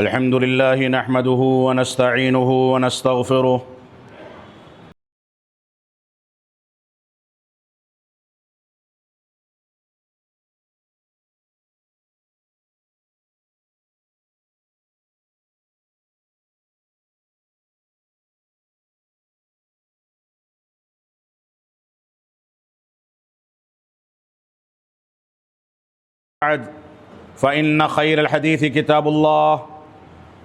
الحمد لله نحمده ونستعينه ونستغفره بعد فإن خير الحديث كتاب الله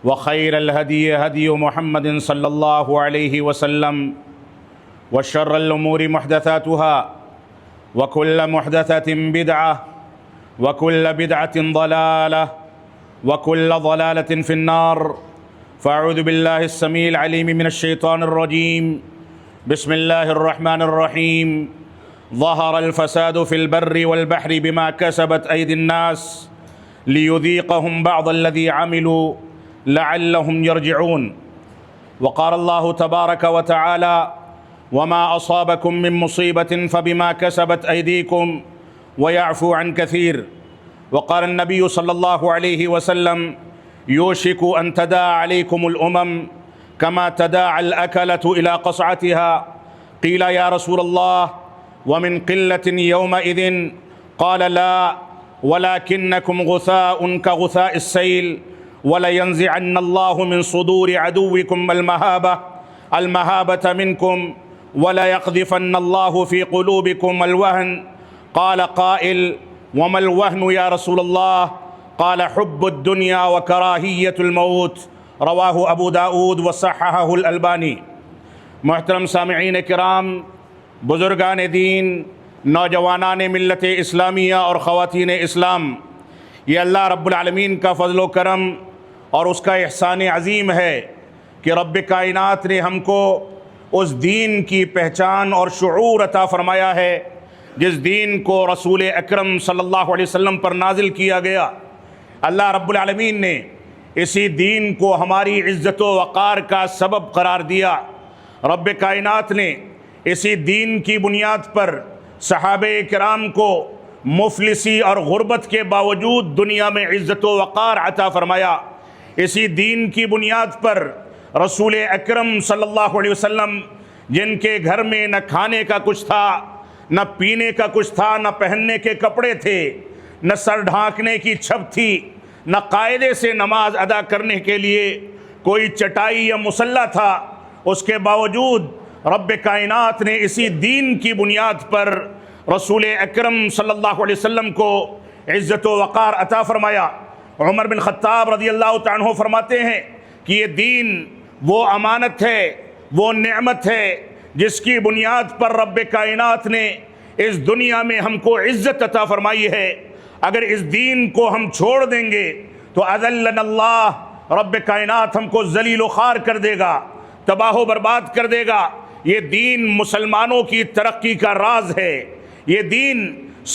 وخير الهدي هدي محمد صلى الله عليه وسلم وشر الأمور محدثاتها وكل محدثة بدعة وكل بدعة ضلالة وكل ضلالة في النار فأعوذ بالله السميع العليم من الشيطان الرجيم بسم الله الرحمن الرحيم ظهر الفساد في البر والبحر بما كسبت أيدي الناس ليذيقهم بعض الذي عملوا لعلهم يرجعون وقال الله تبارك وتعالى وما أصابكم من مصيبة فبما كسبت أيديكم ويعفو عن كثير وقال النبي صلى الله عليه وسلم يوشك أن تداعى عليكم الأمم كما تداعى الأكلة إلى قصعتها قيل يا رسول الله ومن قلة يومئذ قال لا ولكنكم غثاء كغثاء السيل ولينزعن الله من صدور عدوكم المهابة منكم وليقذفن الله في قلوبكم الوهن قال قائل وما الوهن يا رسول الله قال حب الدنيا وكراهية الموت رواہ ابو داود وصححہ الالبانی۔ محترم سامعین کرام، بزرگان دین، نوجوانان ملت اسلامیہ اور خواتین اسلام، یہ اللہ رب العالمین کا فضل و کرم اور اس کا احسان عظیم ہے کہ رب کائنات نے ہم کو اس دین کی پہچان اور شعور عطا فرمایا ہے جس دین کو رسول اکرم صلی اللہ علیہ وسلم پر نازل کیا گیا۔ اللہ رب العالمین نے اسی دین کو ہماری عزت و وقار کا سبب قرار دیا۔ رب کائنات نے اسی دین کی بنیاد پر صحابہ کرام کو مفلسی اور غربت کے باوجود دنیا میں عزت و وقار عطا فرمایا۔ اسی دین کی بنیاد پر رسول اکرم صلی اللہ علیہ وسلم، جن کے گھر میں نہ کھانے کا کچھ تھا، نہ پینے کا کچھ تھا، نہ پہننے کے کپڑے تھے، نہ سر ڈھانکنے کی چھب تھی، نہ قاعدے سے نماز ادا کرنے کے لیے کوئی چٹائی یا مصلی تھا، اس کے باوجود رب کائنات نے اسی دین کی بنیاد پر رسول اکرم صلی اللہ علیہ وسلم کو عزت و وقار عطا فرمایا۔ عمر بن خطاب رضی اللہ تعالیٰ عنہ فرماتے ہیں کہ یہ دین وہ امانت ہے، وہ نعمت ہے جس کی بنیاد پر رب کائنات نے اس دنیا میں ہم کو عزت عطا فرمائی ہے۔ اگر اس دین کو ہم چھوڑ دیں گے تو اذلنا اللہ، رب کائنات ہم کو ذلیل و خوار کر دے گا، تباہ و برباد کر دے گا۔ یہ دین مسلمانوں کی ترقی کا راز ہے۔ یہ دین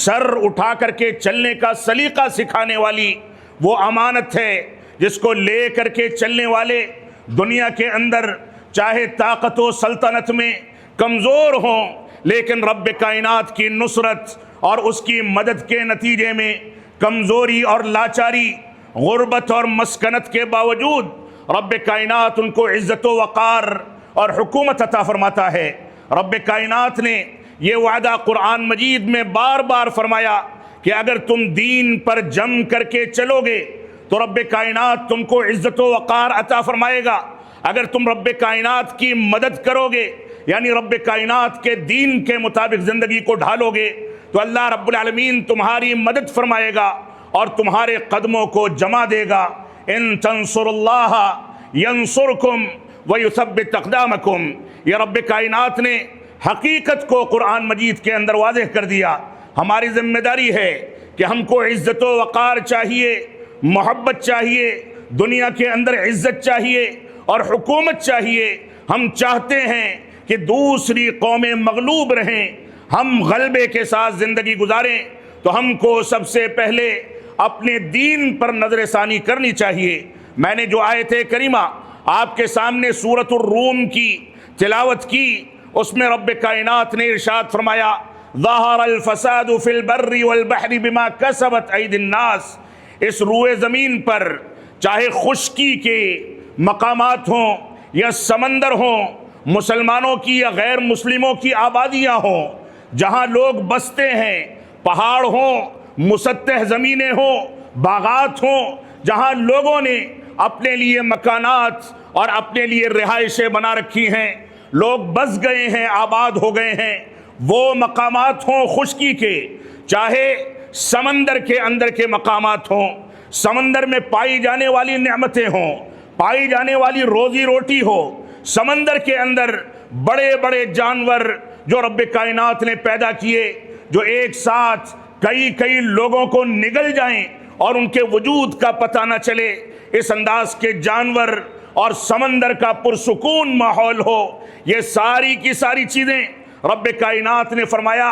سر اٹھا کر کے چلنے کا سلیقہ سکھانے والی وہ امانت ہے جس کو لے کر کے چلنے والے دنیا کے اندر چاہے طاقت و سلطنت میں کمزور ہوں، لیکن رب کائنات کی نصرت اور اس کی مدد کے نتیجے میں کمزوری اور لاچاری، غربت اور مسکنت کے باوجود رب کائنات ان کو عزت و وقار اور حکومت عطا فرماتا ہے۔ رب کائنات نے یہ وعدہ قرآن مجید میں بار بار فرمایا کہ اگر تم دین پر جم کر کے چلو گے تو رب کائنات تم کو عزت و وقار عطا فرمائے گا۔ اگر تم رب کائنات کی مدد کرو گے، یعنی رب کائنات کے دین کے مطابق زندگی کو ڈھالو گے، تو اللہ رب العالمین تمہاری مدد فرمائے گا اور تمہارے قدموں کو جما دے گا۔ ان تنصر اللہ ینصرکم ویثبت اقدامکم، یہ رب کائنات نے حقیقت کو قرآن مجید کے اندر واضح کر دیا۔ ہماری ذمہ داری ہے کہ ہم کو عزت و وقار چاہیے، محبت چاہیے، دنیا کے اندر عزت چاہیے اور حکومت چاہیے۔ ہم چاہتے ہیں کہ دوسری قومیں مغلوب رہیں، ہم غلبے کے ساتھ زندگی گزاریں، تو ہم کو سب سے پہلے اپنے دین پر نظر ثانی کرنی چاہیے۔ میں نے جو آیت کریمہ آپ کے سامنے سورۃ الروم کی تلاوت کی، اس میں رب کائنات نے ارشاد فرمایا ظہر الفساد فی البر والبحر بما کسبت ایدی الناس، اس روئے زمین پر چاہے خشکی کے مقامات ہوں یا سمندر ہوں، مسلمانوں کی یا غیر مسلموں کی آبادیاں ہوں، جہاں لوگ بستے ہیں، پہاڑ ہوں، مسطح زمینیں ہوں، باغات ہوں، جہاں لوگوں نے اپنے لیے مکانات اور اپنے لیے رہائشیں بنا رکھی ہیں، لوگ بس گئے ہیں، آباد ہو گئے ہیں، وہ مقامات ہوں خشکی کے، چاہے سمندر کے اندر کے مقامات ہوں، سمندر میں پائی جانے والی نعمتیں ہوں، پائی جانے والی روزی روٹی ہو، سمندر کے اندر بڑے بڑے جانور جو رب کائنات نے پیدا کیے، جو ایک ساتھ کئی لوگوں کو نگل جائیں اور ان کے وجود کا پتہ نہ چلے، اس انداز کے جانور اور سمندر کا پرسکون ماحول ہو، یہ ساری کی ساری چیزیں رب کائنات نے فرمایا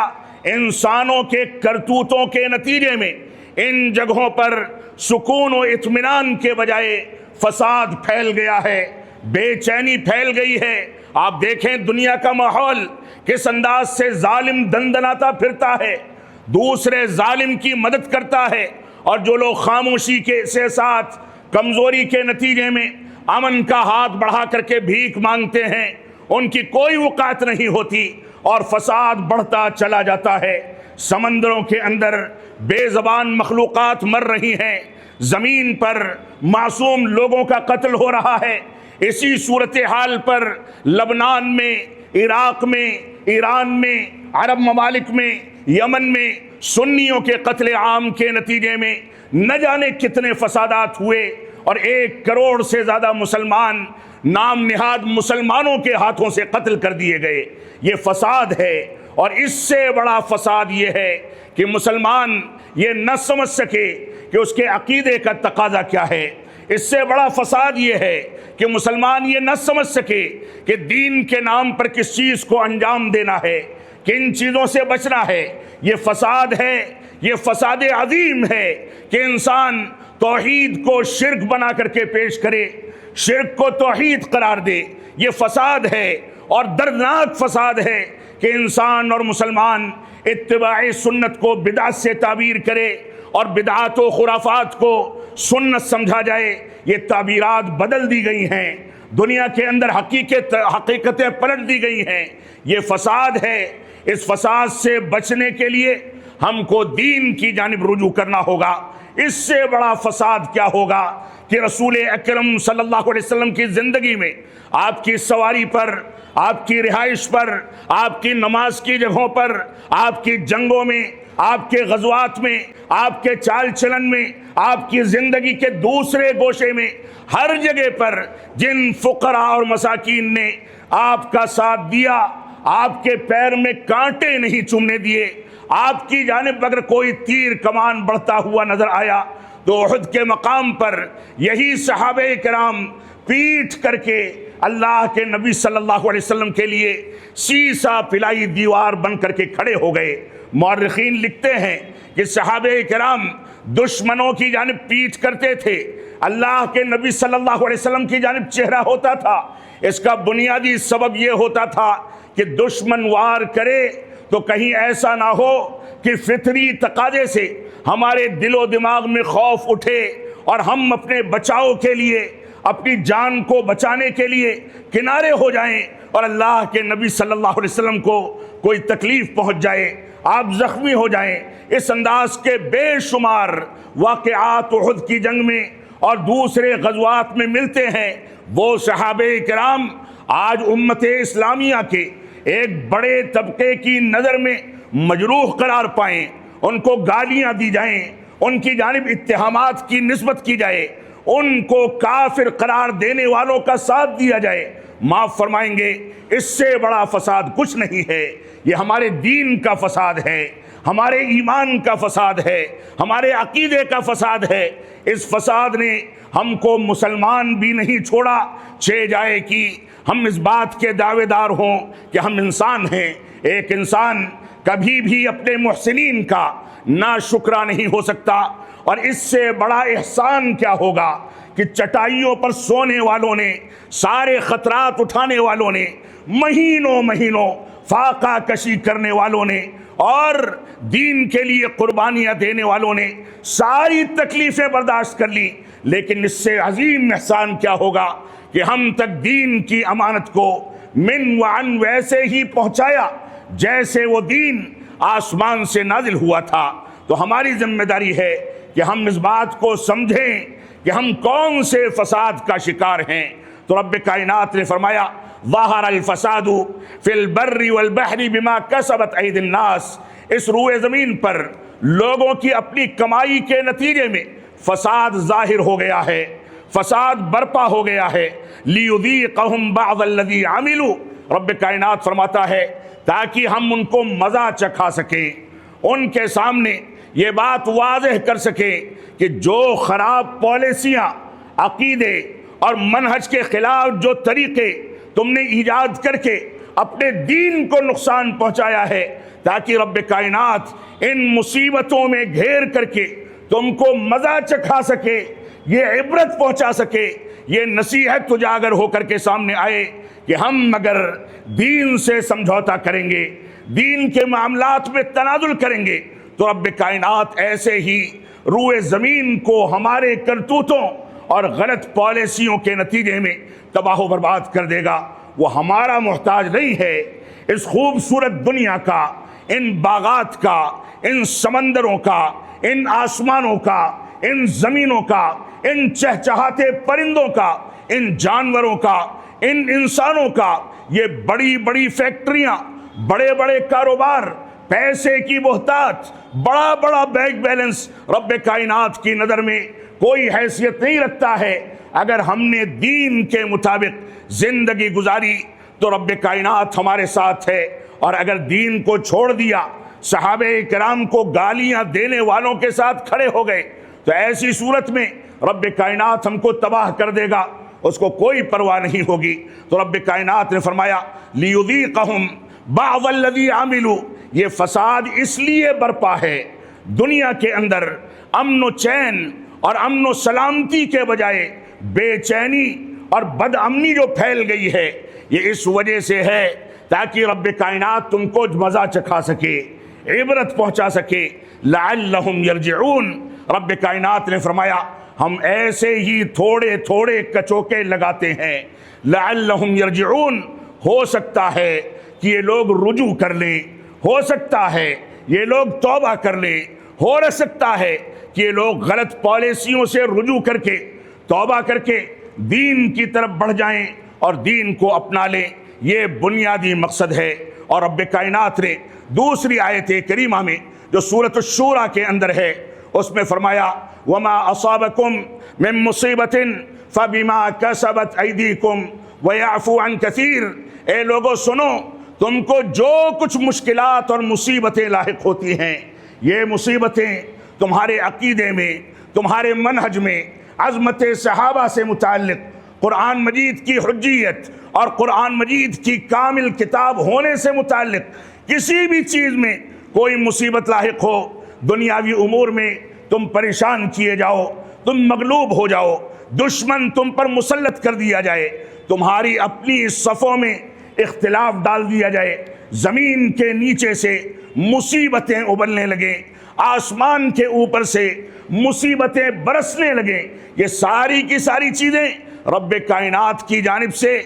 انسانوں کے کرتوتوں کے نتیجے میں ان جگہوں پر سکون و اطمینان کے بجائے فساد پھیل گیا ہے، بے چینی پھیل گئی ہے۔ آپ دیکھیں دنیا کا ماحول کس انداز سے ظالم دندناتا پھرتا ہے، دوسرے ظالم کی مدد کرتا ہے، اور جو لوگ خاموشی کے ساتھ کمزوری کے نتیجے میں امن کا ہاتھ بڑھا کر کے بھیک مانگتے ہیں، ان کی کوئی وقعت نہیں ہوتی اور فساد بڑھتا چلا جاتا ہے۔ سمندروں کے اندر بے زبان مخلوقات مر رہی ہیں، زمین پر معصوم لوگوں کا قتل ہو رہا ہے۔ اسی صورتحال پر لبنان میں، عراق میں، ایران میں، عرب ممالک میں، یمن میں سنیوں کے قتل عام کے نتیجے میں نہ جانے کتنے فسادات ہوئے، اور 1 کروڑ سے زیادہ مسلمان نام نہاد مسلمانوں کے ہاتھوں سے قتل کر دیے گئے۔ یہ فساد ہے، اور اس سے بڑا فساد یہ ہے کہ مسلمان یہ نہ سمجھ سکے کہ اس کے عقیدے کا تقاضا کیا ہے۔ اس سے بڑا فساد یہ ہے کہ مسلمان یہ نہ سمجھ سکے کہ دین کے نام پر کس چیز کو انجام دینا ہے، کن چیزوں سے بچنا ہے۔ یہ فساد ہے، یہ فساد عظیم ہے کہ انسان توحید کو شرک بنا کر کے پیش کرے، شرک کو توحید قرار دے۔ یہ فساد ہے، اور دردناک فساد ہے کہ انسان اور مسلمان اتباع سنت کو بدعت سے تعبیر کرے اور بدعات و خرافات کو سنت سمجھا جائے۔ یہ تعبیرات بدل دی گئی ہیں، دنیا کے اندر حقیقتیں پلٹ دی گئی ہیں۔ یہ فساد ہے، اس فساد سے بچنے کے لیے ہم کو دین کی جانب رجوع کرنا ہوگا۔ اس سے بڑا فساد کیا ہوگا کہ رسول اکرم صلی اللہ علیہ وسلم کی زندگی میں آپ کی سواری پر، آپ کی رہائش پر، آپ کی نماز کی جگہوں پر، آپ کی جنگوں میں، آپ کے غزوات میں، آپ کے چال چلن میں، آپ کی زندگی کے دوسرے گوشے میں، ہر جگہ پر جن فقراء اور مساکین نے آپ کا ساتھ دیا، آپ کے پیر میں کانٹے نہیں چومنے دیے، آپ کی جانب اگر کوئی تیر کمان بڑھتا ہوا نظر آیا تو احد کے مقام پر یہی صحابہ کرام پیٹ کر کے اللہ کے نبی صلی اللہ علیہ وسلم کے لیے سیسا پلائی دیوار بن کر کے کھڑے ہو گئے۔ مورخین لکھتے ہیں کہ صحابہ کرام دشمنوں کی جانب پیٹ کرتے تھے، اللہ کے نبی صلی اللہ علیہ وسلم کی جانب چہرہ ہوتا تھا۔ اس کا بنیادی سبب یہ ہوتا تھا کہ دشمن وار کرے تو کہیں ایسا نہ ہو کہ فطری تقاضے سے ہمارے دل و دماغ میں خوف اٹھے اور ہم اپنے بچاؤ کے لیے، اپنی جان کو بچانے کے لیے کنارے ہو جائیں اور اللہ کے نبی صلی اللہ علیہ وسلم کو کوئی تکلیف پہنچ جائے، آپ زخمی ہو جائیں۔ اس انداز کے بے شمار واقعات احد کی جنگ میں اور دوسرے غزوات میں ملتے ہیں۔ وہ صحابہ کرام آج امت اسلامیہ کے ایک بڑے طبقے کی نظر میں مجروح قرار پائیں، ان کو گالیاں دی جائیں، ان کی جانب اتہامات کی نسبت کی جائے، ان کو کافر قرار دینے والوں کا ساتھ دیا جائے، معاف فرمائیں گے اس سے بڑا فساد کچھ نہیں ہے۔ یہ ہمارے دین کا فساد ہے، ہمارے ایمان کا فساد ہے، ہمارے عقیدے کا فساد ہے۔ اس فساد نے ہم کو مسلمان بھی نہیں چھوڑا، چہ جائے کہ ہم اس بات کے دعوے دار ہوں کہ ہم انسان ہیں۔ ایک انسان کبھی بھی اپنے محسنین کا ناشکرا نہیں ہو سکتا، اور اس سے بڑا احسان کیا ہوگا کہ چٹائیوں پر سونے والوں نے، سارے خطرات اٹھانے والوں نے، مہینوں فاقہ کشی کرنے والوں نے اور دین کے لیے قربانیاں دینے والوں نے ساری تکلیفیں برداشت کر لی، لیکن اس سے عظیم احسان کیا ہوگا کہ ہم تک دین کی امانت کو من وعن ویسے ہی پہنچایا جیسے وہ دین آسمان سے نازل ہوا تھا۔ تو ہماری ذمہ داری ہے کہ ہم اس بات کو سمجھیں کہ ہم کون سے فساد کا شکار ہیں۔ تو رب کائنات نے فرمایا ظہر الفساد فی البر والبحر بما کسبت ایدی الناس، اس روئے زمین پر لوگوں کی اپنی کمائی کے نتیجے میں فساد ظاہر ہو گیا ہے، فساد برپا ہو گیا ہے۔ لیذیقہم بعض الذی عملوا، رب کائنات فرماتا ہے تاکہ ہم ان کو مزہ چکھا سکیں، ان کے سامنے یہ بات واضح کر سکیں کہ جو خراب پالیسیاں، عقیدے اور منہج کے خلاف جو طریقے تم نے ایجاد کر کے اپنے دین کو نقصان پہنچایا ہے، تاکہ رب کائنات ان مصیبتوں میں گھیر کر کے تم کو مزہ چکھا سکے، یہ عبرت پہنچا سکے، یہ نصیحت اجاگر ہو کر کے سامنے آئے کہ ہم اگر دین سے سمجھوتا کریں گے، دین کے معاملات میں تنازل کریں گے، تو رب کائنات ایسے ہی روئے زمین کو ہمارے کرتوتوں اور غلط پالیسیوں کے نتیجے میں تباہ و برباد کر دے گا۔ وہ ہمارا محتاج نہیں ہے، اس خوبصورت دنیا کا، ان باغات کا، ان سمندروں کا، ان آسمانوں کا، ان زمینوں کا، ان چہچہاتے پرندوں کا، ان جانوروں کا، ان انسانوں کا، یہ بڑی بڑی فیکٹریاں، بڑے بڑے کاروبار، پیسے کی بہتات، بڑا بڑا بینک بیلنس رب کائنات کی نظر میں کوئی حیثیت نہیں رکھتا ہے۔ اگر ہم نے دین کے مطابق زندگی گزاری تو رب کائنات ہمارے ساتھ ہے، اور اگر دین کو چھوڑ دیا، صحابہ کرام کو گالیاں دینے والوں کے ساتھ کھڑے ہو گئے، تو ایسی صورت میں رب کائنات ہم کو تباہ کر دے گا، اس کو کوئی پرواہ نہیں ہوگی۔ تو رب کائنات نے فرمایا لیذیقہم بعض الذی عملوا، یہ فساد اس لیے برپا ہے دنیا کے اندر، امن و چین اور امن و سلامتی کے بجائے بے چینی اور بد امنی جو پھیل گئی ہے، یہ اس وجہ سے ہے تاکہ رب کائنات تم کو مزہ چکھا سکے، عبرت پہنچا سکے، لعلہم یرجعون۔ رب کائنات نے فرمایا ہم ایسے ہی تھوڑے تھوڑے کچوکے لگاتے ہیں، لعلہم یرجعون، ہو سکتا ہے کہ یہ لوگ رجوع کر لیں، ہو سکتا ہے یہ لوگ توبہ کر لیں، ہو سکتا ہے کہ یہ لوگ غلط پالیسیوں سے رجوع کر کے توبہ کر کے دین کی طرف بڑھ جائیں اور دین کو اپنا لیں۔ یہ بنیادی مقصد ہے۔ اور رب کائنات نے دوسری آیت کریمہ میں جو سورۃ الشورى کے اندر ہے، اس میں فرمایا وما اصابکم من مصیبت فبما کسبت ایدیکم ویعفو عن کثیر، اے لوگوں سنو، تم کو جو کچھ مشکلات اور مصیبتیں لاحق ہوتی ہیں، یہ مصیبتیں تمہارے عقیدے میں، تمہارے منہج میں، عظمت صحابہ سے متعلق، قرآن مجید کی حجیت اور قرآن مجید کی کامل کتاب ہونے سے متعلق کسی بھی چیز میں کوئی مصیبت لاحق ہو، دنیاوی امور میں تم پریشان کیے جاؤ، تم مغلوب ہو جاؤ، دشمن تم پر مسلط کر دیا جائے، تمہاری اپنی صفوں میں اختلاف ڈال دیا جائے، زمین کے نیچے سے مصیبتیں ابلنے لگیں، آسمان کے اوپر سے مصیبتیں برسنے لگیں، یہ ساری کی ساری چیزیں رب کائنات کی جانب سے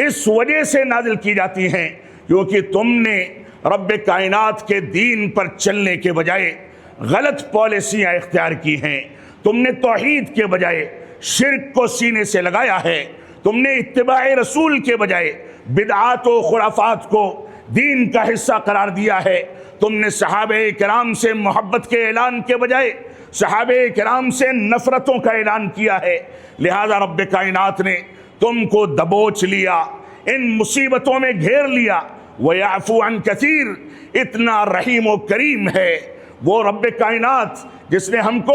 اس وجہ سے نازل کی جاتی ہیں کیونکہ تم نے رب کائنات کے دین پر چلنے کے بجائے غلط پالیسیاں اختیار کی ہیں، تم نے توحید کے بجائے شرک کو سینے سے لگایا ہے، تم نے اتباع رسول کے بجائے بدعات و خرافات کو دین کا حصہ قرار دیا ہے، تم نے صحابہ کرام سے محبت کے اعلان کے بجائے صحابہ کرام سے نفرتوں کا اعلان کیا ہے، لہذا رب کائنات نے تم کو دبوچ لیا، ان مصیبتوں میں گھیر لیا۔ وَيَعْفُو عَنْ كَثِيرٍ، اتنا رحیم و کریم ہے وہ رب کائنات جس نے ہم کو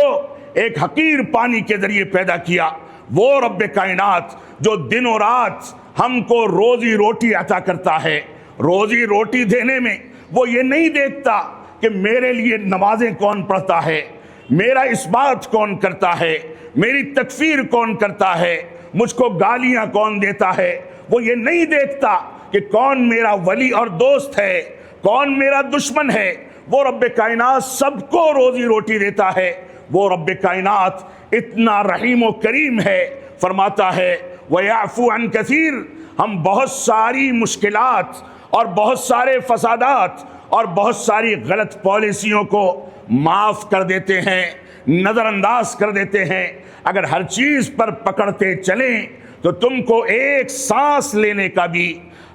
ایک حقیر پانی کے ذریعے پیدا کیا، وہ رب کائنات جو دن و رات ہم کو روزی روٹی عطا کرتا ہے، روزی روٹی دینے میں وہ یہ نہیں دیکھتا کہ میرے لیے نمازیں کون پڑھتا ہے، میرا اس بات کون کرتا ہے، میری تکفیر کون کرتا ہے، مجھ کو گالیاں کون دیتا ہے، وہ یہ نہیں دیکھتا کہ کون میرا ولی اور دوست ہے، کون میرا دشمن ہے، وہ رب کائنات سب کو روزی روٹی دیتا ہے، وہ رب کائنات اتنا رحیم و کریم ہے، فرماتا ہے وَيَعْفُو عَنْ كَثِيرٍ، ہم بہت ساری مشکلات اور بہت سارے فسادات اور بہت ساری غلط پالیسیوں کو معاف کر دیتے ہیں، نظر انداز کر دیتے ہیں۔ اگر ہر چیز پر پکڑتے چلیں تو تم کو ایک سانس لینے کا بھی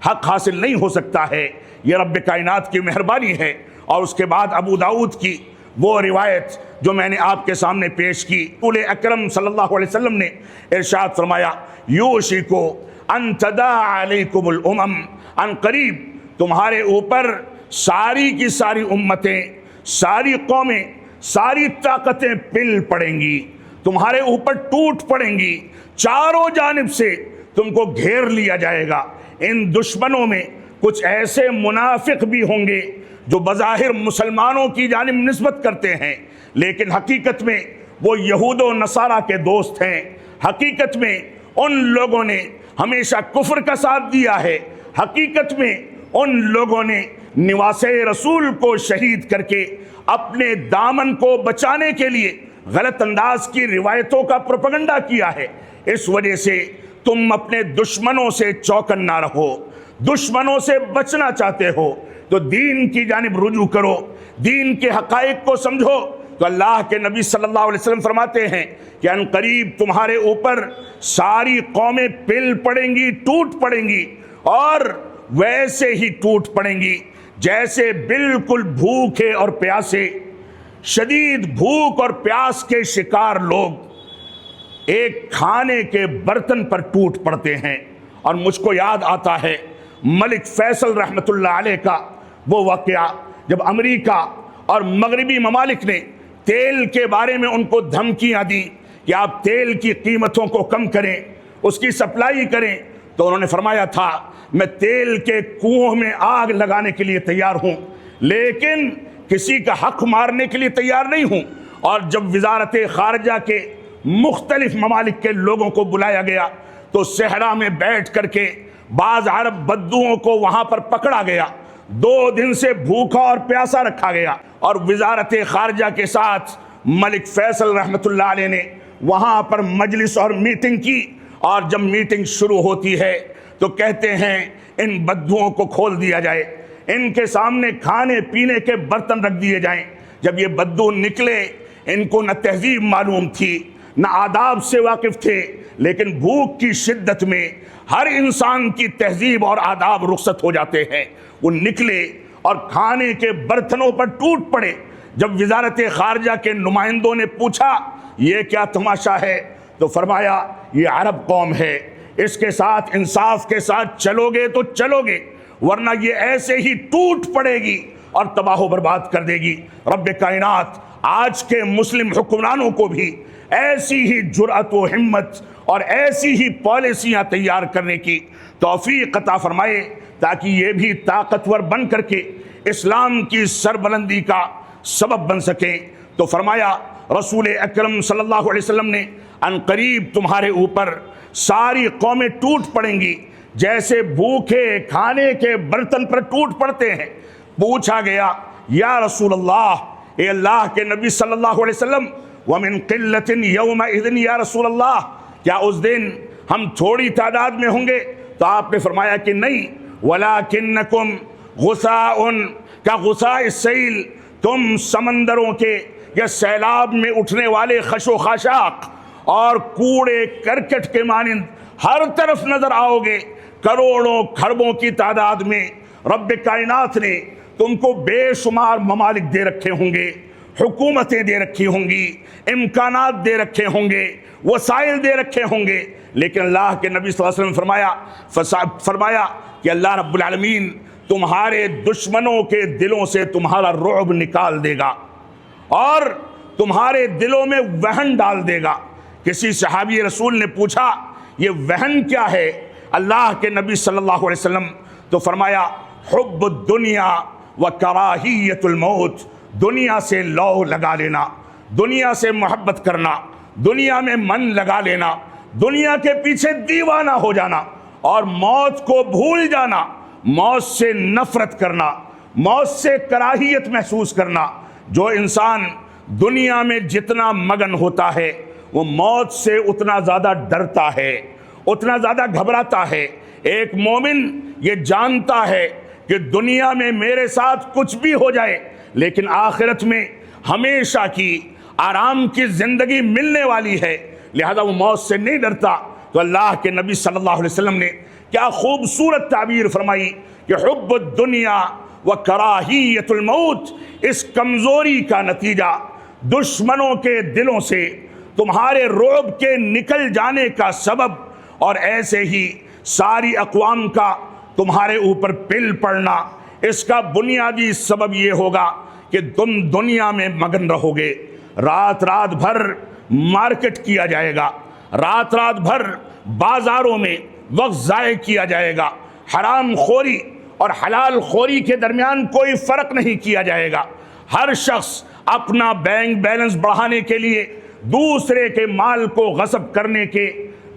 حق حاصل نہیں ہو سکتا ہے۔ یہ رب کائنات کی مہربانی ہے۔ اور اس کے بعد ابو داؤد کی وہ روایت جو میں نے آپ کے سامنے پیش کی، رسول اکرم صلی اللہ علیہ وسلم نے ارشاد فرمایا یوشکو ان تداعی علیکم الامم، ان قریب تمہارے اوپر ساری کی ساری امتیں، ساری قومیں، ساری طاقتیں پل پڑیں گی، تمہارے اوپر ٹوٹ پڑیں گی، چاروں جانب سے تم کو گھیر لیا جائے گا۔ ان دشمنوں میں کچھ ایسے منافق بھی ہوں گے جو بظاہر مسلمانوں کی جانب نسبت کرتے ہیں، لیکن حقیقت میں وہ یہود و نصارہ کے دوست ہیں۔ حقیقت میں ان لوگوں نے ہمیشہ کفر کا ساتھ دیا ہے۔ حقیقت میں ان لوگوں نے نواسے رسول کو شہید کر کے اپنے دامن کو بچانے کے لیے غلط انداز کی روایتوں کا پروپیگنڈا کیا ہے۔ اس وجہ سے تم اپنے دشمنوں سے چوکن نہ رہو، دشمنوں سے بچنا چاہتے ہو تو دین کی جانب رجوع کرو، دین کے حقائق کو سمجھو۔ تو اللہ کے نبی صلی اللہ علیہ وسلم فرماتے ہیں کہ ان قریب تمہارے اوپر ساری قومیں پل پڑیں گی، ٹوٹ پڑیں گی، اور ویسے ہی ٹوٹ پڑیں گی جیسے بالکل بھوکے اور پیاسے، شدید بھوک اور پیاس کے شکار لوگ ایک کھانے کے برتن پر ٹوٹ پڑتے ہیں۔ اور مجھ کو یاد آتا ہے ملک فیصل رحمۃ اللہ علیہ کا وہ واقعہ جب امریکہ اور مغربی ممالک نے تیل کے بارے میں ان کو دھمکیاں دیں کہ آپ تیل کی قیمتوں کو کم کریں، اس کی سپلائی کریں، تو انہوں نے فرمایا تھا میں تیل کے کنووں میں آگ لگانے کے لیے تیار ہوں لیکن کسی کا حق مارنے کے لیے تیار نہیں ہوں۔ اور جب وزارت خارجہ کے مختلف ممالک کے لوگوں کو بلایا گیا تو صحرا میں بیٹھ کر کے بعض عرب بدوؤں کو وہاں پر پکڑا گیا، 2 دن سے بھوکا اور پیاسا رکھا گیا، اور وزارت خارجہ کے ساتھ ملک فیصل رحمۃ اللہ علیہ نے وہاں پر مجلس اور میٹنگ کی۔ اور جب میٹنگ شروع ہوتی ہے تو کہتے ہیں ان بدوؤں کو کھول دیا جائے، ان کے سامنے کھانے پینے کے برتن رکھ دیے جائیں۔ جب یہ بدو نکلے ان کو نہ تہذیب معلوم تھی نہ آداب سے واقف تھے، لیکن بھوک کی شدت میں ہر انسان کی تہذیب اور آداب رخصت ہو جاتے ہیں۔ وہ نکلے اور کھانے کے برتنوں پر ٹوٹ پڑے۔ جب وزارت خارجہ کے نمائندوں نے پوچھا یہ کیا تماشا ہے تو فرمایا یہ عرب قوم ہے، اس کے ساتھ انصاف کے ساتھ چلو گے تو چلو گے ورنہ یہ ایسے ہی ٹوٹ پڑے گی اور تباہ و برباد کر دے گی۔ رب کائنات آج کے مسلم حکمرانوں کو بھی ایسی ہی جرأت و ہمت اور ایسی ہی پالیسیاں تیار کرنے کی توفیق عطا فرمائے تاکہ یہ بھی طاقتور بن کر کے اسلام کی سربلندی کا سبب بن سکیں۔ تو فرمایا رسول اکرم صلی اللہ علیہ وسلم نے ان قریب تمہارے اوپر ساری قومیں ٹوٹ پڑیں گی جیسے بھوکے کھانے کے برتن پر ٹوٹ پڑتے ہیں۔ پوچھا گیا یا رسول اللہ، اے اللہ کے نبی صلی اللہ علیہ وسلم، وَمِن قِلَّةٍ يَوْمَئِذٍ یا رسول اللہ، کیا اس دن ہم تھوڑی تعداد میں ہوں گے؟ تو آپ نے فرمایا کہ نہیں، وَلَكِنَّكُمْ غُثَاءٌ كَغُثَاءِ السَّيْلِ، تم سمندروں کے یا سیلاب میں اٹھنے والے خش و خاشاک اور کوڑے کرکٹ کے مانند ہر طرف نظر آؤ گے۔ کروڑوں کھربوں کی تعداد میں رب کائنات نے تم کو بے شمار ممالک دے رکھے ہوں گے، حکومتیں دے رکھی ہوں گی، امکانات دے رکھے ہوں گے، وسائل دے رکھے ہوں گے، لیکن اللہ کے نبی صلی اللہ علیہ وسلم فرمایا کہ اللہ رب العالمین تمہارے دشمنوں کے دلوں سے تمہارا رعب نکال دے گا اور تمہارے دلوں میں وہن ڈال دے گا۔ کسی صحابی رسول نے پوچھا یہ وہن کیا ہے اللہ کے نبی صلی اللہ علیہ وسلم؟ تو فرمایا حب الدنیا و کراہیت الموت، دنیا سے لو لگا لینا، دنیا سے محبت کرنا، دنیا میں من لگا لینا، دنیا کے پیچھے دیوانہ ہو جانا اور موت کو بھول جانا، موت سے نفرت کرنا، موت سے کراہیت محسوس کرنا۔ جو انسان دنیا میں جتنا مگن ہوتا ہے وہ موت سے اتنا زیادہ ڈرتا ہے، اتنا زیادہ گھبراتا ہے۔ ایک مومن یہ جانتا ہے کہ دنیا میں میرے ساتھ کچھ بھی ہو جائے لیکن آخرت میں ہمیشہ کی آرام کی زندگی ملنے والی ہے، لہذا وہ موت سے نہیں ڈرتا۔ تو اللہ کے نبی صلی اللہ علیہ وسلم نے کیا خوبصورت تعبیر فرمائی کہ حب الدنیا و کراہیت الموت، اس کمزوری کا نتیجہ دشمنوں کے دلوں سے تمہارے رعب کے نکل جانے کا سبب، اور ایسے ہی ساری اقوام کا تمہارے اوپر پل پڑنا، اس کا بنیادی سبب یہ ہوگا کہ تم دنیا میں مگن رہو گے۔ رات رات بھر مارکیٹ کیا جائے گا، رات رات بھر بازاروں میں وقت ضائع کیا جائے گا، حرام خوری اور حلال خوری کے درمیان کوئی فرق نہیں کیا جائے گا۔ ہر شخص اپنا بینک بیلنس بڑھانے کے لیے دوسرے کے مال کو غصب کرنے کے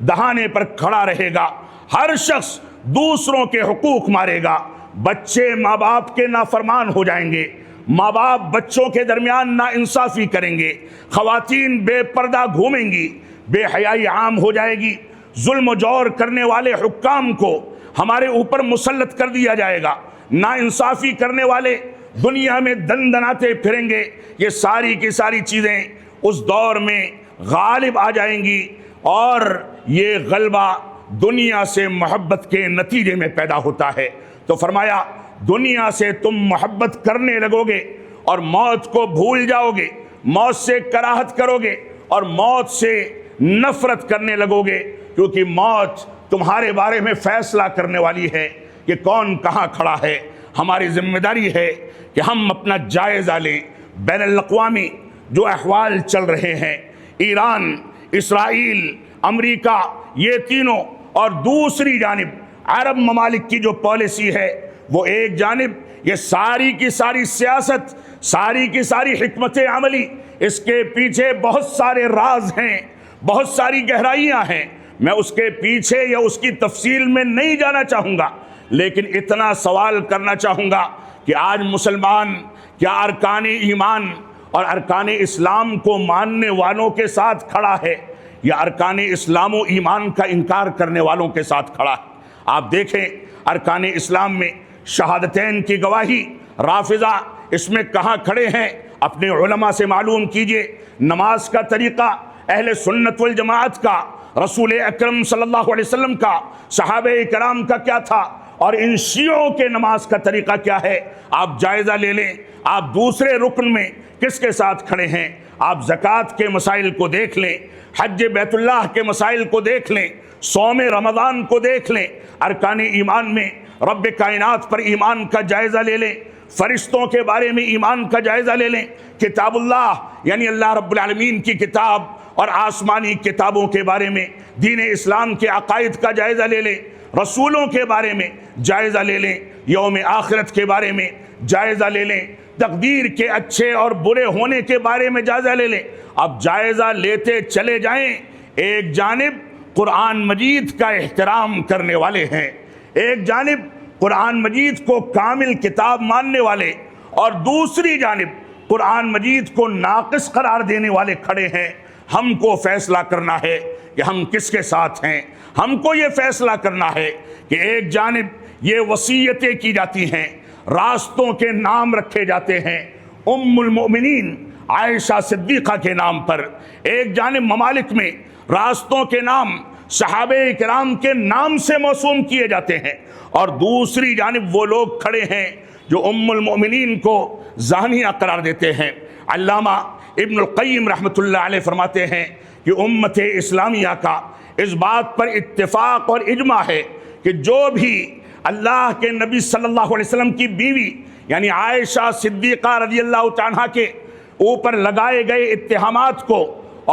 دہانے پر کھڑا رہے گا، ہر شخص دوسروں کے حقوق مارے گا، بچے ماں باپ کے نافرمان ہو جائیں گے، ماں باپ بچوں کے درمیان ناانصافی کریں گے، خواتین بے پردہ گھومیں گی، بے حیائی عام ہو جائے گی، ظلم و جور کرنے والے حکام کو ہمارے اوپر مسلط کر دیا جائے گا، ناانصافی کرنے والے دنیا میں دندناتے پھریں گے۔ یہ ساری کی ساری چیزیں اس دور میں غالب آ جائیں گی، اور یہ غلبہ دنیا سے محبت کے نتیجے میں پیدا ہوتا ہے۔ تو فرمایا دنیا سے تم محبت کرنے لگو گے اور موت کو بھول جاؤ گے، موت سے کراہت کرو گے اور موت سے نفرت کرنے لگو گے، کیونکہ موت تمہارے بارے میں فیصلہ کرنے والی ہے کہ کون کہاں کھڑا ہے۔ ہماری ذمہ داری ہے کہ ہم اپنا جائزہ لیں۔ بین الاقوامی جو احوال چل رہے ہیں، ایران، اسرائیل، امریکہ، یہ تینوں، اور دوسری جانب عرب ممالک کی جو پالیسی ہے، وہ ایک جانب یہ ساری کی ساری سیاست، ساری کی ساری حکمت عملی، اس کے پیچھے بہت سارے راز ہیں، بہت ساری گہرائیاں ہیں، میں اس کے پیچھے یا اس کی تفصیل میں نہیں جانا چاہوں گا، لیکن اتنا سوال کرنا چاہوں گا کہ آج مسلمان کیا ارکان ایمان اور ارکان اسلام کو ماننے والوں کے ساتھ کھڑا ہے یا ارکان اسلام و ایمان کا انکار کرنے والوں کے ساتھ کھڑا ہے؟ آپ دیکھیں ارکان اسلام میں شہادتین کی گواہی، رافضہ اس میں کہاں کھڑے ہیں؟ اپنے علماء سے معلوم کیجئے۔ نماز کا طریقہ اہل سنت والجماعت کا، رسول اکرم صلی اللہ علیہ وسلم کا، صحابہ کرام کا کیا تھا، اور ان شیعوں کے نماز کا طریقہ کیا ہے؟ آپ جائزہ لے لیں، آپ دوسرے رکن میں کس کے ساتھ کھڑے ہیں؟ آپ زکوٰۃ کے مسائل کو دیکھ لیں، حج بیت اللہ کے مسائل کو دیکھ لیں، صوم رمضان کو دیکھ لیں، ارکان ایمان میں رب کائنات پر ایمان کا جائزہ لے لیں، فرشتوں کے بارے میں ایمان کا جائزہ لے لیں، کتاب اللہ یعنی اللہ رب العالمین کی کتاب اور آسمانی کتابوں کے بارے میں دین اسلام کے عقائد کا جائزہ لے لیں، رسولوں کے بارے میں جائزہ لے لیں، یوم آخرت کے بارے میں جائزہ لے لیں، تقدیر کے اچھے اور برے ہونے کے بارے میں جائزہ لے لیں۔ اب جائزہ لیتے چلے جائیں۔ ایک جانب قرآن مجید کا احترام کرنے والے ہیں، ایک جانب قرآن مجید کو کامل کتاب ماننے والے، اور دوسری جانب قرآن مجید کو ناقص قرار دینے والے کھڑے ہیں۔ ہم کو فیصلہ کرنا ہے کہ ہم کس کے ساتھ ہیں۔ ہم کو یہ فیصلہ کرنا ہے کہ ایک جانب یہ وصیتیں کی جاتی ہیں، راستوں کے نام رکھے جاتے ہیں ام المؤمنین عائشہ صدیقہ کے نام پر، ایک جانب ممالک میں راستوں کے نام صحابہ کرام کے نام سے موسوم کیے جاتے ہیں، اور دوسری جانب وہ لوگ کھڑے ہیں جو ام المؤمنین کو زانیہ قرار دیتے ہیں۔ علامہ ابن القیم رحمۃ اللہ علیہ فرماتے ہیں کہ امت اسلامیہ کا اس بات پر اتفاق اور اجماع ہے کہ جو بھی اللہ کے نبی صلی اللہ علیہ وسلم کی بیوی یعنی عائشہ صدیقہ رضی اللہ تعالیٰ کے اوپر لگائے گئے اتہامات کو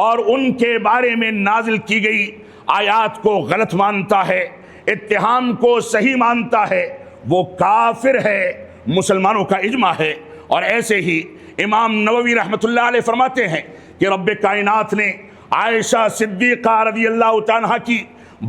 اور ان کے بارے میں نازل کی گئی آیات کو غلط مانتا ہے، اتہام کو صحیح مانتا ہے، وہ کافر ہے، مسلمانوں کا اجماع ہے۔ اور ایسے ہی امام نووی رحمۃ اللہ علیہ فرماتے ہیں کہ رب کائنات نے عائشہ صدیقہ رضی اللہ تعالیٰ کی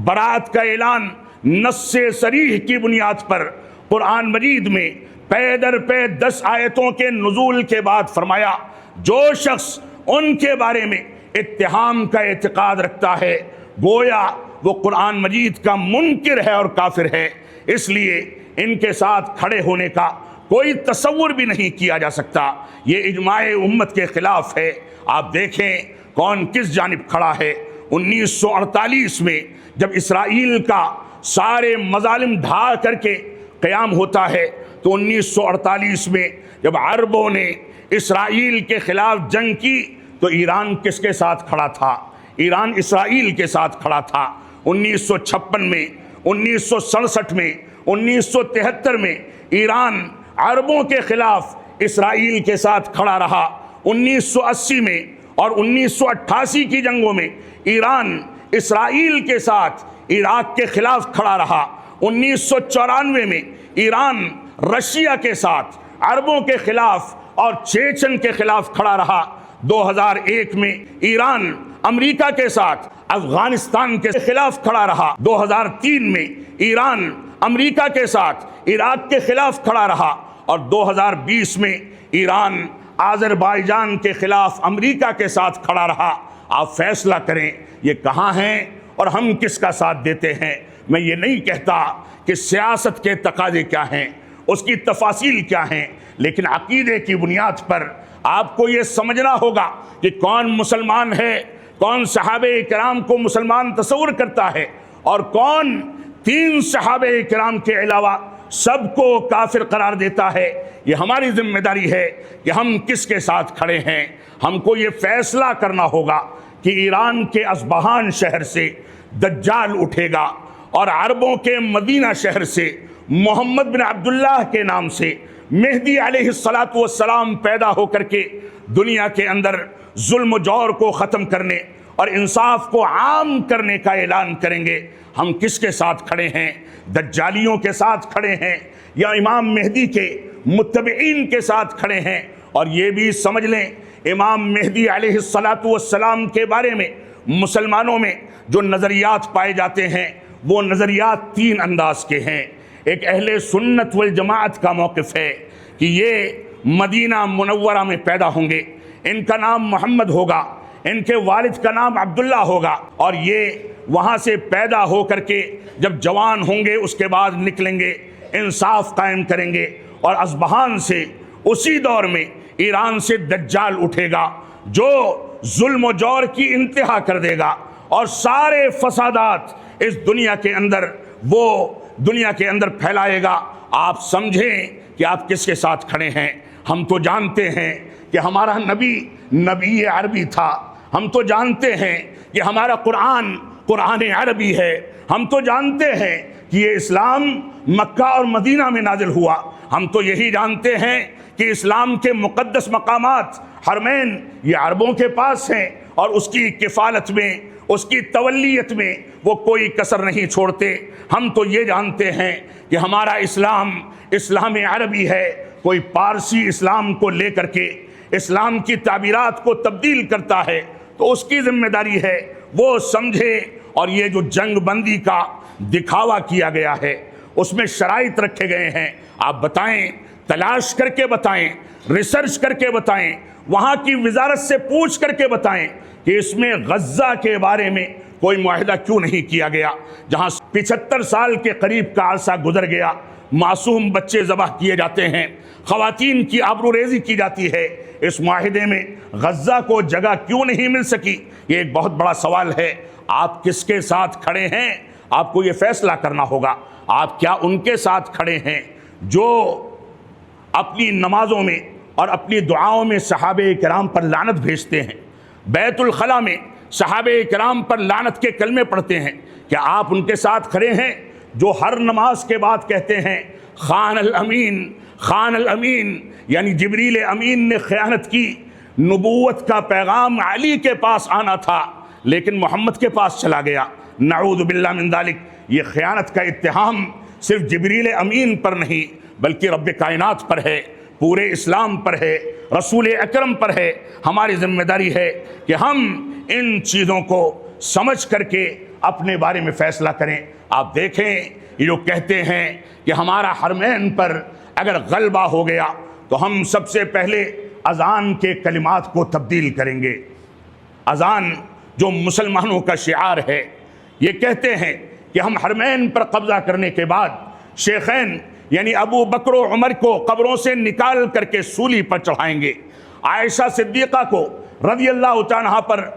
برات کا اعلان نص صریح کی بنیاد پر قرآن مجید میں پے در پے 10 آیتوں کے نزول کے بعد فرمایا، جو شخص ان کے بارے میں اتہام کا اعتقاد رکھتا ہے گویا وہ قرآن مجید کا منکر ہے اور کافر ہے، اس لیے ان کے ساتھ کھڑے ہونے کا کوئی تصور بھی نہیں کیا جا سکتا۔ یہ اجماع امت کے خلاف ہے۔ آپ دیکھیں کون کس جانب کھڑا ہے۔ 1948 میں جب اسرائیل کا سارے مظالم ڈھا کر کے قیام ہوتا ہے تو 1948 میں جب عربوں نے اسرائیل کے خلاف جنگ کی تو ایران کس کے ساتھ کھڑا تھا؟ ایران اسرائیل کے ساتھ کھڑا تھا۔ 1956 میں، 1967 میں، 1973 میں ایران عربوں کے خلاف اسرائیل کے ساتھ کھڑا رہا۔ 1980 میں اور 1988 کی جنگوں میں ایران اسرائیل کے ساتھ عراق کے خلاف کھڑا رہا۔ 1994 میں ایران رشیا کے ساتھ عربوں کے خلاف اور چیچن کے خلاف کھڑا رہا۔ 2001 میں ایران امریکہ کے ساتھ افغانستان کے خلاف کھڑا رہا۔ 2003 میں ایران امریکہ کے ساتھ عراق کے خلاف کھڑا رہا، اور 2020 میں ایران آذربائیجان کے خلاف امریکہ کے ساتھ کھڑا رہا۔ آپ فیصلہ کریں یہ کہاں ہیں اور ہم کس کا ساتھ دیتے ہیں۔ میں یہ نہیں کہتا کہ سیاست کے تقاضے کیا ہیں، اس کی تفاصیل کیا ہیں، لیکن عقیدے کی بنیاد پر آپ کو یہ سمجھنا ہوگا کہ کون مسلمان ہے، کون صحابہ کرام کو مسلمان تصور کرتا ہے، اور کون 3 صحابہ کرام کے علاوہ سب کو کافر قرار دیتا ہے۔ یہ ہماری ذمہ داری ہے کہ ہم کس کے ساتھ کھڑے ہیں۔ ہم کو یہ فیصلہ کرنا ہوگا کہ ایران کے اصبہان شہر سے دجال اٹھے گا، اور عربوں کے مدینہ شہر سے محمد بن عبداللہ کے نام سے مہدی علیہ السلام پیدا ہو کر کے دنیا کے اندر ظلم و جور کو ختم کرنے اور انصاف کو عام کرنے کا اعلان کریں گے۔ ہم کس کے ساتھ کھڑے ہیں؟ دجالیوں کے ساتھ کھڑے ہیں یا امام مہدی کے متبعین کے ساتھ کھڑے ہیں؟ اور یہ بھی سمجھ لیں امام مہدی علیہ السلام کے بارے میں مسلمانوں میں جو نظریات پائے جاتے ہیں وہ نظریات 3 انداز کے ہیں۔ ایک اہل سنت والجماعت کا موقف ہے کہ یہ مدینہ منورہ میں پیدا ہوں گے، ان کا نام محمد ہوگا، ان کے والد کا نام عبداللہ ہوگا، اور یہ وہاں سے پیدا ہو کر کے جب جوان ہوں گے اس کے بعد نکلیں گے، انصاف قائم کریں گے، اور اصبہان سے اسی دور میں ایران سے دجال اٹھے گا جو ظلم و جور کی انتہا کر دے گا اور سارے فسادات اس دنیا کے اندر پھیلائے گا۔ آپ سمجھیں کہ آپ کس کے ساتھ کھڑے ہیں۔ ہم تو جانتے ہیں کہ ہمارا نبی عربی تھا، ہم تو جانتے ہیں کہ ہمارا قرآن عربی ہے، ہم تو جانتے ہیں کہ یہ اسلام مکہ اور مدینہ میں نازل ہوا، ہم تو یہی جانتے ہیں کہ اسلام کے مقدس مقامات حرمین یہ عربوں کے پاس ہیں، اور اس کی کفالت میں، اس کی تولیت میں وہ کوئی کسر نہیں چھوڑتے۔ ہم تو یہ جانتے ہیں کہ ہمارا اسلام عربی ہے، کوئی پارسی اسلام کو لے کر کے اسلام کی تعبیرات کو تبدیل کرتا ہے تو اس کی ذمہ داری ہے وہ سمجھے۔ اور یہ جو جنگ بندی کا دکھاوا کیا گیا ہے اس میں شرائط رکھے گئے ہیں، آپ بتائیں، تلاش کر کے بتائیں، ریسرچ کر کے بتائیں، وہاں کی وزارت سے پوچھ کر کے بتائیں کہ اس میں غزہ کے بارے میں کوئی معاہدہ کیوں نہیں کیا گیا، جہاں 75 سال کے قریب کا عرصہ گزر گیا، معصوم بچے ذبح کیے جاتے ہیں، خواتین کی آبروریزی کی جاتی ہے۔ اس معاہدے میں غزہ کو جگہ کیوں نہیں مل سکی؟ یہ ایک بہت بڑا سوال ہے۔ آپ کس کے ساتھ کھڑے ہیں؟ آپ کو یہ فیصلہ کرنا ہوگا۔ آپ کیا ان کے ساتھ کھڑے ہیں جو اپنی نمازوں میں اور اپنی دعاؤں میں صحابہ کرام پر لعنت بھیجتے ہیں، بیت الخلاء میں صحابہ کرام پر لعنت کے کلمے پڑھتے ہیں؟ کیا آپ ان کے ساتھ کھڑے ہیں جو ہر نماز کے بعد کہتے ہیں خان الامین، خان الامین، یعنی جبریل امین نے خیانت کی، نبوت کا پیغام علی کے پاس آنا تھا لیکن محمد کے پاس چلا گیا، نعوذ باللہ من ذالک۔ یہ خیانت کا اتہام صرف جبریل امین پر نہیں بلکہ رب کائنات پر ہے، پورے اسلام پر ہے، رسول اکرم پر ہے۔ ہماری ذمہ داری ہے کہ ہم ان چیزوں کو سمجھ کر کے اپنے بارے میں فیصلہ کریں۔ آپ دیکھیں یہ جو کہتے ہیں کہ ہمارا حرمین پر اگر غلبہ ہو گیا تو ہم سب سے پہلے اذان کے کلمات کو تبدیل کریں گے۔ اذان جو مسلمانوں کا شعار ہے، یہ کہتے ہیں کہ ہم حرمین پر قبضہ کرنے کے بعد شیخین یعنی ابو بکر و عمر کو قبروں سے نکال کر کے سولی پر چڑھائیں گے، عائشہ صدیقہ کو رضی اللہ تعالیٰ عنہا پر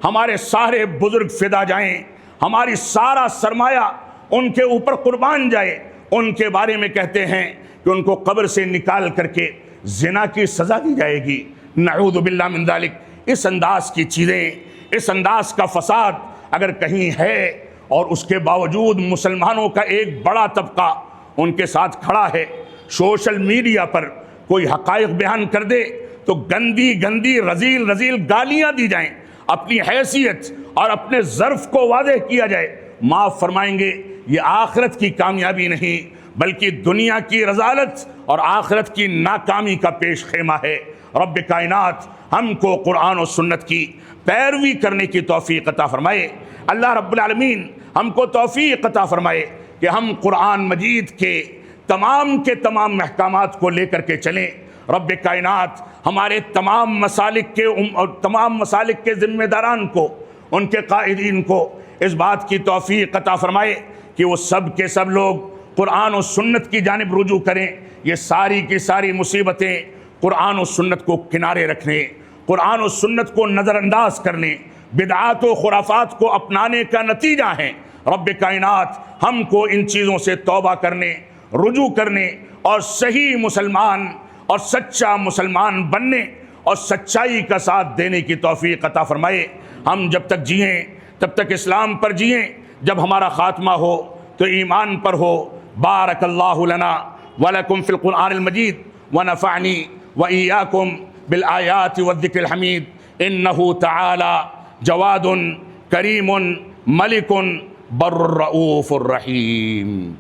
ہمارے سارے بزرگ فدا جائیں، ہماری سارا سرمایہ ان کے اوپر قربان جائے۔ ان کے بارے میں کہتے ہیں کہ ان کو قبر سے نکال کر کے زنا کی سزا دی جائے گی، نعوذ باللہ من ذالک۔ اس انداز کی چیزیں، اس انداز کا فساد اگر کہیں ہے اور اس کے باوجود مسلمانوں کا ایک بڑا طبقہ ان کے ساتھ کھڑا ہے، سوشل میڈیا پر کوئی حقائق بیان کر دے تو گندی گندی رذیل رذیل گالیاں دی جائیں، اپنی حیثیت اور اپنے ظرف کو واضح کیا جائے، معاف فرمائیں گے یہ آخرت کی کامیابی نہیں بلکہ دنیا کی رذالت اور آخرت کی ناکامی کا پیش خیمہ ہے۔ رب کائنات ہم کو قرآن و سنت کی پیروی کرنے کی توفیق عطا فرمائے۔ اللہ رب العالمین ہم کو توفیق عطا فرمائے کہ ہم قرآن مجید کے تمام احکامات کو لے کر کے چلیں۔ رب کائنات ہمارے تمام مسالک کے ذمہ داران کو، ان کے قائدین کو اس بات کی توفیق عطا فرمائے کہ وہ سب کے سب لوگ قرآن و سنت کی جانب رجوع کریں۔ یہ ساری کی ساری مصیبتیں قرآن و سنت کو کنارے رکھنے، قرآن و سنت کو نظر انداز کرنے، بدعات و خرافات کو اپنانے کا نتیجہ ہیں۔ رب کائنات ہم کو ان چیزوں سے توبہ کرنے، رجوع کرنے اور صحیح مسلمان اور سچا مسلمان بننے اور سچائی کا ساتھ دینے کی توفیق عطا فرمائے۔ ہم جب تک جئیں تب تک اسلام پر جئیں، جب ہمارا خاتمہ ہو تو ایمان پر ہو۔ بارک اللہ لنا ولکم فی القرآن المجید ونفعنی وإیاکم بالآیات والذکر الحمید انہ تعالی جواد کریم ملک بر الرؤوف الرحیم۔